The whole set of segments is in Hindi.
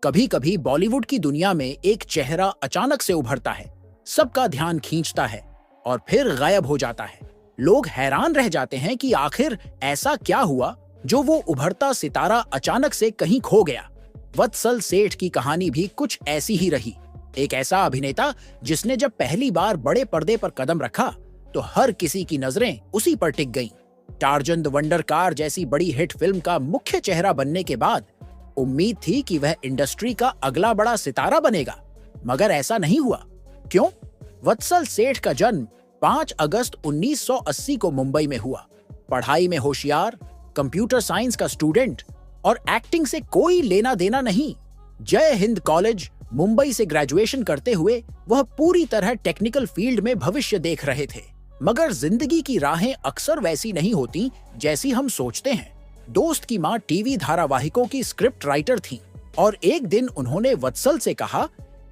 कभी कभी बॉलीवुड की दुनिया में एक चेहरा अचानक से उभरता है, सबका ध्यान खींचता है और फिर गायब हो जाता है। लोग हैरान रह जाते हैं कि आखिर ऐसा क्या हुआ जो वो उभरता सितारा अचानक से कहीं खो गया। वत्सल सेठ की कहानी भी कुछ ऐसी ही रही। एक ऐसा अभिनेता जिसने जब पहली बार बड़े पर्दे पर कदम रखा तो हर किसी की नजरें उसी पर टिक गईं। टार्जन द वंडर कार जैसी बड़ी हिट फिल्म का मुख्य चेहरा बनने के बाद उम्मीद थी कि वह इंडस्ट्री का अगला बड़ा सितारा बनेगा, मगर ऐसा नहीं हुआ। क्यों? वत्सल सेठ का जन्म 5 अगस्त 1980 को मुंबई में हुआ। पढ़ाई में होशियार, कंप्यूटर साइंस का स्टूडेंट और एक्टिंग से कोई लेना देना नहीं। जय हिंद कॉलेज मुंबई से ग्रेजुएशन करते हुए वह पूरी तरह टेक्निकल फील्ड में भविष्य देख रहे थे। मगर जिंदगी की राहें अक्सर वैसी नहीं होती जैसी हम सोचते हैं। दोस्त की मां टीवी धारावाहिकों की स्क्रिप्ट राइटर थी और एक दिन उन्होंने वत्सल से कहा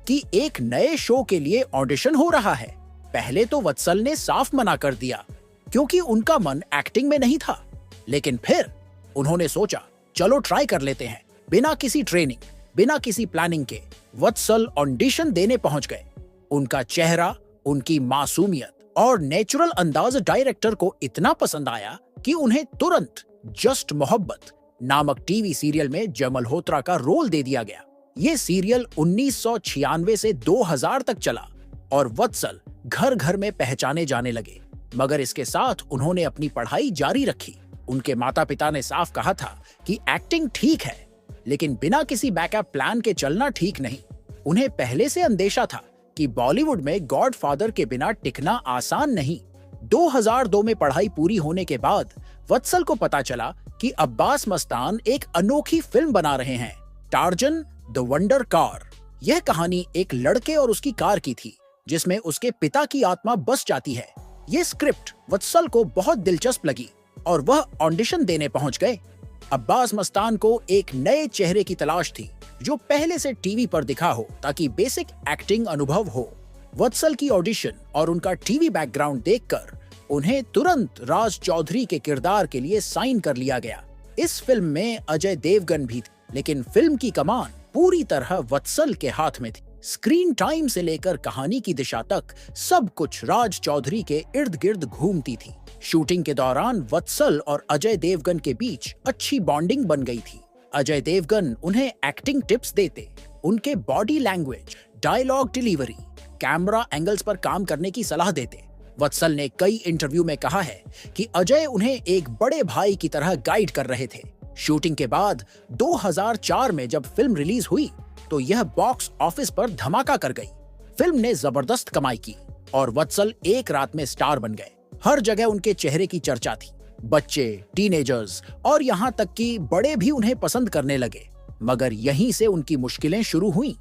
कि एक नए शो के लिए ऑडिशन हो रहा है। पहले तो वत्सल ने साफ मना कर दिया क्योंकि उनका मन एक्टिंग में नहीं था, लेकिन फिर उन्होंने सोचा चलो ट्राई कर लेते हैं। बिना किसी ट्रेनिंग, बिना किसी प्लानिंग के वत्सल ऑडिशन देने पहुंच गए। उनका चेहरा, उनकी मासूमियत और नेचुरल अंदाज डायरेक्टर को इतना पसंद आया कि उन्हें तुरंत जस्ट मोहब्बत नामक टीवी सीरियल में जय मल्होत्रा का रोल दे दिया गया। ये सीरियल 1996 से 2000 तक चला और वत्सल घर घर में पहचाने जाने लगे। मगर इसके साथ उन्होंने अपनी पढ़ाई जारी रखी। उनके माता पिता ने साफ कहा था कि एक्टिंग ठीक है, लेकिन बिना किसी बैकअप प्लान के चलना ठीक नहीं। उन्हें पहले से अंदेशा था कि बॉलीवुड में गॉडफादर के बिना टिकना आसान नहीं। 2002 में पढ़ाई पूरी होने के बाद वत्सल को पता चला कि अब्बास मस्तान एक अनोखी फिल्म बना रहे हैं, टार्जन द वंडर कार। यह कहानी एक लड़के और उसकी कार की थी जिसमें उसके पिता की आत्मा बस जाती है। ये स्क्रिप्ट वत्सल को बहुत दिलचस्प लगी और वह ऑडिशन देने पहुंच गए। अब्बास मस्तान को एक नए चेहरे की तलाश थी जो पहले से टीवी पर दिखा हो ताकि बेसिक एक्टिंग अनुभव हो। वत्सल की ऑडिशन और उनका टीवी बैकग्राउंड देखकर उन्हें तुरंत राज चौधरी के किरदार के लिए साइन कर लिया गया। इस फिल्म में अजय देवगन भी थे, लेकिन फिल्म की कमान पूरी तरह वत्सल के हाथ में थी। स्क्रीन टाइम से लेकर कहानी की दिशा तक सब कुछ राज चौधरी के इर्द गिर्द घूमती थी। शूटिंग के दौरान वत्सल और अजय देवगन के बीच अच्छी बॉन्डिंग बन गई थी। अजय देवगन उन्हें एक्टिंग टिप्स देते, उनके body language, dialogue delivery, camera angles पर काम करने की सलाह देते। वत्सल ने कई इंटरव्यू में कहा है कि अजय उन्हें एक बड़े भाई की तरह गाइड कर रहे थे। शूटिंग के बाद 2004 में जब फिल्म रिलीज हुई तो यह बॉक्स ऑफिस पर धमाका कर गई। फिल्म ने जबरदस्त कमाई की और वत्सल एक रात में स्टार बन गए। हर जगह उनके चेहरे की चर्चा थी। बच्चे, टीनेजर्स और यहाँ तक कि बड़े भी उन्हें पसंद करने लगे। मगर यहीं से उनकी मुश्किलें शुरू हुईं।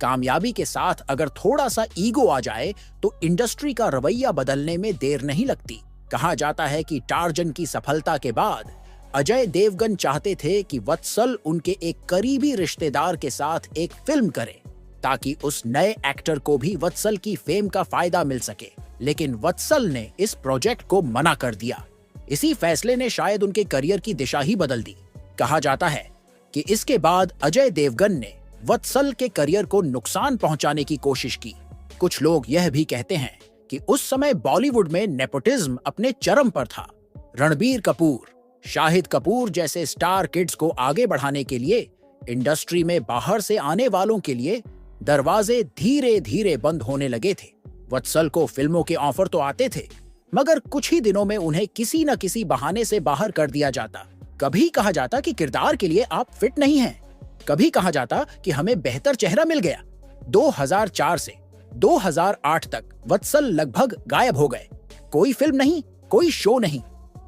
कामयाबी के साथ अगर थोड़ा सा ईगो आ जाए तो इंडस्ट्री का रवैया बदलने में देर नहीं लगती। कहा जाता है कि टार्जन की सफलता के बाद अजय देवगन चाहते थे कि वत्सल उनके एक करीबी रिश्तेदार के साथ एक फिल्म करे ताकि उस नए एक्टर को भी वत्सल की फेम का फायदा मिल सके, लेकिन वत्सल ने इस प्रोजेक्ट को मना कर दिया। इसी फैसले ने शायद उनके करियर की दिशा ही बदल दी। कहा जाता है कि इसके बाद अजय देवगन ने वत्सल के करियर को नुकसान पहुंचाने की कोशिश की। कुछ लोग यह भी कहते हैं कि उस समय बॉलीवुड में नेपोटिज्म अपने चरम पर था। रणबीर कपूर, शाहिद कपूर जैसे स्टार किड्स को आगे बढ़ाने के लिए इंडस्ट्री में बाहर से आने वालों के लिए दरवाजे धीरे धीरे बंद होने लगे थे। वत्सल को फिल्मों के ऑफर तो आते थे, मगर कुछ ही दिनों में उन्हें किसी न किसी बहाने से बाहर कर दिया जाता। कभी कहा जाता कि किरदार के लिए आप फिट नहीं हैं, कभी कहा जाता कि हमें बेहतर चेहरा मिल गया। 2004 से 2008 तक वत्सल लगभग गायब हो गए। कोई फिल्म नहीं, कोई शो नहीं।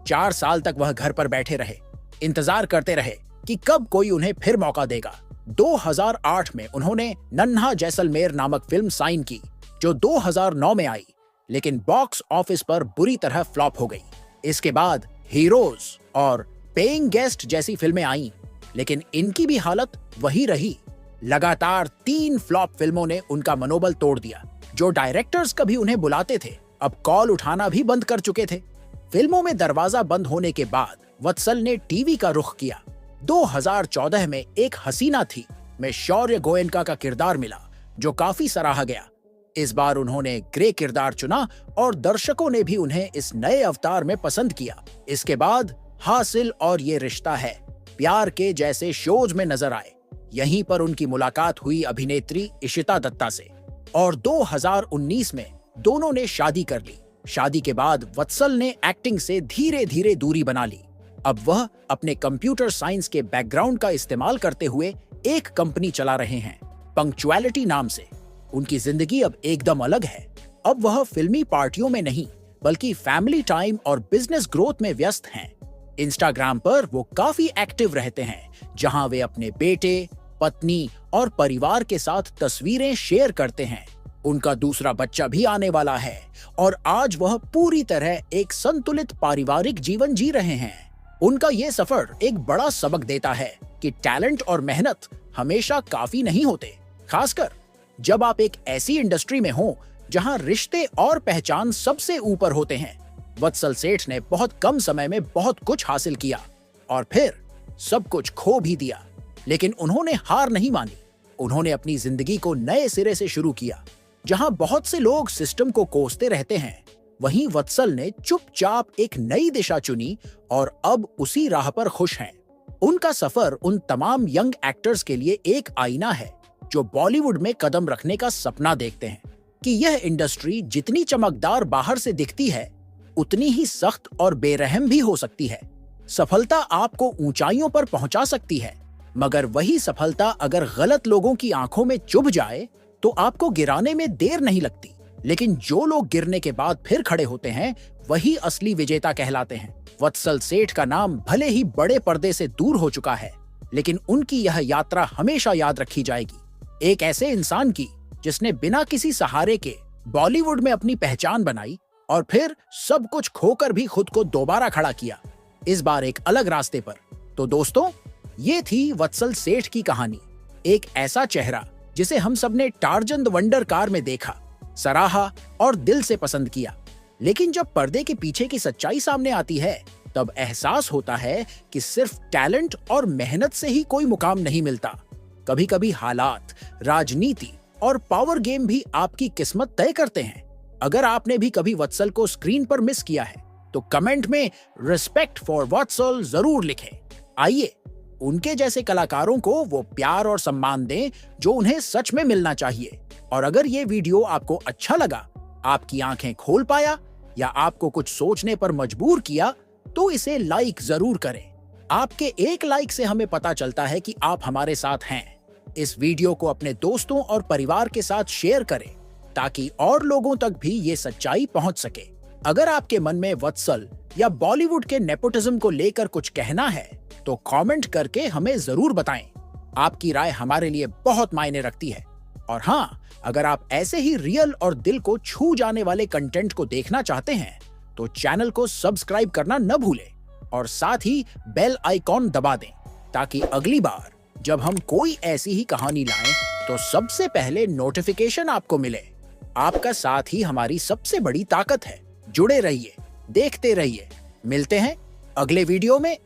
4 साल तक वह घर पर बैठे रहे, इंतजार करते रहे कि कब कोई उन्हें फिर मौका देगा। 2008 में उन्होंने नन्हा जैसलमेर नामक फिल्म साइन की जो 2009 में आई, लेकिन बॉक्स ऑफिस पर बुरी तरह फ्लॉप हो गई। इसके बाद हीरोज और पेइंग गेस्ट जैसी फिल्में आईं, लेकिन इनकी भी हालत वही रही। लगातार 3 फ्लॉप फिल्मों ने उनका मनोबल तोड़ दिया। जो डायरेक्टर्स कभी उन्हें बुलाते थे अब कॉल उठाना भी बंद कर चुके थे। फिल्मों में दरवाजा बंद होने के बाद वत्सल ने टीवी का रुख किया। 2014 में एक हसीना थी में शौर्य गोयनका का किरदार मिला, जो काफी सराहा गया। इस बार उन्होंने ग्रे किरदार चुना और दर्शकों ने भी उन्हें इस नए अवतार में पसंद किया। इसके बाद हासिल और ये रिश्ता है प्यार के जैसे शोज में नजर आए। यहीं पर उनकी मुलाकात हुई अभिनेत्री इशिता दत्ता से और 2019 में दोनों ने शादी कर ली। शादी के बाद वत्सल ने एक्टिंग से धीरे धीरे दूरी बना ली। अब वह अपने कंप्यूटर साइंस के बैकग्राउंड का इस्तेमाल करते हुए एक कंपनी चला रहे हैं, पंक्चुअलिटी नाम से। उनकी जिंदगी अब एकदम अलग है। अब वह फिल्मी पार्टियों में नहीं, बल्कि फैमिली टाइम और बिजनेस ग्रोथ में व्यस्त हैं। इंस्टाग्राम पर वो काफी एक्टिव रहते हैं, जहां वे अपने बेटे, पत्नी और परिवार के साथ तस्वीरें शेयर करते हैं। उनका दूसरा बच्चा भी आने वाला है और आज वह पूरी तरह एक संतुलित पारिवारिक जीवन जी रहे हैं। उनका ये सफर एक बड़ा सबक देता है कि टैलेंट और मेहनत हमेशा काफी नहीं होते, खासकर जब आप एक ऐसी इंडस्ट्री में हो जहां रिश्ते और पहचान सबसे ऊपर होते हैं। वत्सल सेठ ने बहुत कम समय में बहुत कुछ हासिल किया और फिर सब कुछ खो भी दिया, लेकिन उन्होंने हार नहीं मानी। उन्होंने अपनी जिंदगी को नए सिरे से शुरू किया। जहां बहुत से लोग सिस्टम को कोसते रहते हैं, वहीं वत्सल ने चुपचाप एक नई दिशा चुनी और अब उसी राह पर खुश हैं। उनका सफर उन तमाम यंग एक्टर्स के लिए एक आईना है जो बॉलीवुड में कदम रखने का सपना देखते हैं कि यह इंडस्ट्री जितनी चमकदार बाहर से दिखती है, उतनी ही सख्त और बेरहम भी हो सकती है। सफलता आपको ऊंचाइयों पर पहुंचा सकती है, मगर वही सफलता अगर गलत लोगों की आंखों में चुभ जाए तो आपको गिराने में देर नहीं लगती। लेकिन जो लोग गिरने के बाद फिर खड़े होते हैं, वही असली विजेता कहलाते हैं। वत्सल सेठ का नाम भले ही बड़े पर्दे से दूर हो चुका है, लेकिन उनकी यह यात्रा हमेशा याद रखी जाएगी। एक ऐसे इंसान की जिसने बिना किसी सहारे के बॉलीवुड में अपनी पहचान बनाई और फिर सब कुछ खोकर भी खुद को दोबारा खड़ा किया, इस बार एक अलग रास्ते पर। तो दोस्तों, ये थी वत्सल सेठ की कहानी। एक ऐसा चेहरा जिसे हम सबने टार्जन द वंडर कार में देखा, सराहा और दिल से पसंद किया। लेकिन जब पर्दे के पीछे की सच्चाई सामने आती है, तब एहसास होता है कि सिर्फ टैलेंट और मेहनत से ही कोई मुकाम नहीं मिलता। कभी कभी हालात, राजनीति और पावर गेम भी आपकी किस्मत तय करते हैं। अगर आपने भी कभी वत्सल को स्क्रीन पर मिस किया है, तो कमेंट में रिस्पेक्ट फॉर वत्सल जरूर लिखें। आइए उनके जैसे कलाकारों को वो प्यार और सम्मान दें जो उन्हें सच में मिलना चाहिए। और अगर ये वीडियो आपको अच्छा लगा, आपकी आंखें खोल पाया या आपको कुछ सोचने पर मजबूर किया, तो इसे लाइक जरूर करें। आपके एक लाइक से हमें पता चलता है कि आप हमारे साथ हैं। इस वीडियो को अपने दोस्तों और परिवार के साथ शेयर करें ताकि और लोगों तक भी ये सच्चाई पहुंच सके। अगर आपके मन में वत्सल या बॉलीवुड के नेपोटिज्म को लेकर कुछ कहना है, तो कमेंट करके हमें जरूर बताएं। आपकी राय हमारे लिए बहुत मायने रखती है। और हाँ, अगर आप ऐसे ही रियल और दिल को छू जाने वाले कंटेंट को देखना चाहते हैं, तो चैनल को सब्सक्राइब करना न भूलें और साथ ही बेल आइकॉन दबा दें, ताकि अगली बार जब हम कोई ऐसी ही कहानी लाएं, तो सबसे पहले नोटिफिकेशन आपको मिले। आपका साथ ही हमारी सबसे बड़ी ताकत है। जुड़े रहिए, देखते रहिए। मिलते हैं अगले वीडियो में।